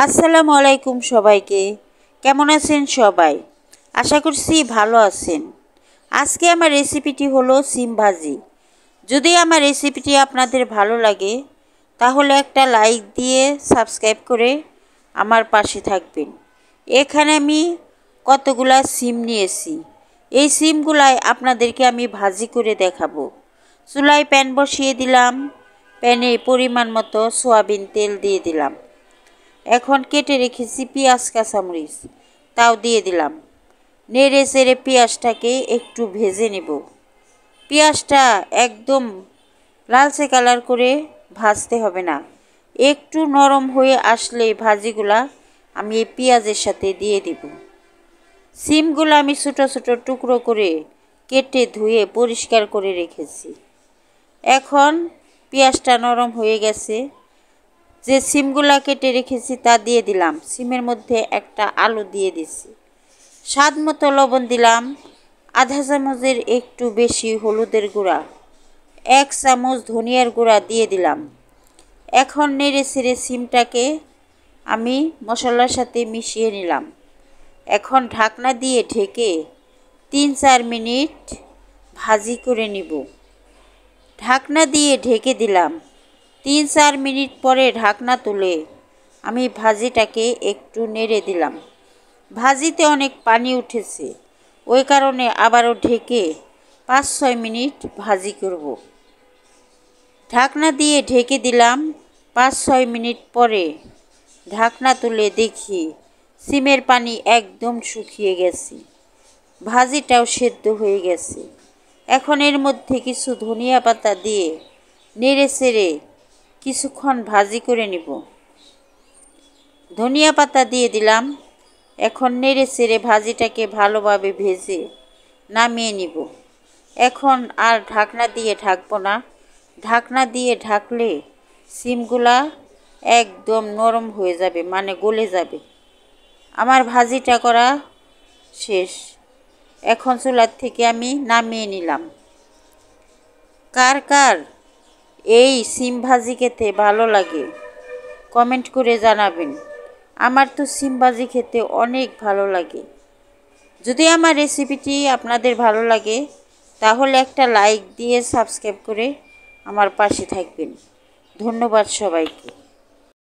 আসসালামু আলাইকুম সবাইকে। কেমন আছেন সবাই? আশা করছি ভালো আছেন। আজকে আমার রেসিপিটি হলো সিম ভাজি। যদি আমার রেসিপিটি আপনাদের ভালো লাগে তাহলে একটা লাইক দিয়ে সাবস্ক্রাইব করে আমার পাশে থাকবেন। এখানে আমি কতগুলা সিম নিয়েছি। এই সিমগুলাই আপনাদেরকে আমি ভাজি করে দেখাবো। চুলায় প্যান বসিয়ে দিলাম। প্যানে পরিমাণ মতো সয়াবিন তেল দিয়ে দিলাম। এখন কেটে রেখেছি পেঁয়াজ কাঁচামরিচ, তাও দিয়ে দিলাম। নেড়ে চেড়ে পেঁয়াজটাকে একটু ভেজে নেব। পেঁয়াজটা একদম লালচে কালার করে ভাজতে হবে না, একটু নরম হয়ে আসলে ভাজিগুলা আমি এই পেঁয়াজের সাথে দিয়ে দিব। সিমগুলো আমি ছোটো ছোটো টুকরো করে কেটে ধুয়ে পরিষ্কার করে রেখেছি। এখন পেঁয়াজটা নরম হয়ে গেছে। যে সিমগুলা কেটে রেখেছি তা দিয়ে দিলাম। সিমের মধ্যে একটা আলু দিয়ে দিছি। স্বাদ মতো লবণ দিলাম। আধা চামচের একটু বেশি হলুদের গুঁড়া, 1 চামচ ধনিয়ার গুঁড়া দিয়ে দিলাম। এখন নেড়ে ছেড়ে সিমটাকে আমি মশলার সাথে মিশিয়ে নিলাম। এখন ঢাকনা দিয়ে ঢেকে 3-4 মিনিট ভাজি করে নিব। ঢাকনা দিয়ে ঢেকে দিলাম। 3-4 মিনিট পরে ঢাকনা তুলে আমি ভাজিটাকে একটু নেড়ে দিলাম। ভাজিতে অনেক পানি উঠেছে, ওই কারণে আবারও ঢেকে 5-6 মিনিট ভাজি করব। ঢাকনা দিয়ে ঢেকে দিলাম। 5-6 মিনিট পরে ঢাকনা তুলে দেখি সিমের পানি একদম শুকিয়ে গেছে, ভাজিটাও সেদ্ধ হয়ে গেছে। এখন এর মধ্যে কিছু ধনিয়া পাতা দিয়ে নেড়ে চেড়ে কিছুক্ষণ ভাজি করে নিব। ধনিয়া পাতা দিয়ে দিলাম। এখন নেড়ে চেড়ে ভাজিটাকে ভালোভাবে ভেজে নামিয়ে নিব। এখন আর ঢাকনা দিয়ে ঢাকবো না। ঢাকনা দিয়ে ঢাকলে সিমগুলা একদম নরম হয়ে যাবে, মানে গলে যাবে। আমার ভাজিটা করা শেষ। এখন চুলার থেকে আমি নামিয়ে নিলাম। কার কার এই সিম ভাজি খেতে ভালো লাগে কমেন্ট করে জানাবেন। আমার তো সিম ভাজি খেতে অনেক ভালো লাগে। যদি আমার রেসিপিটি আপনাদের ভালো লাগে তাহলে একটা লাইক দিয়ে সাবস্ক্রাইব করে আমার পাশে থাকবেন। ধন্যবাদ সবাইকে।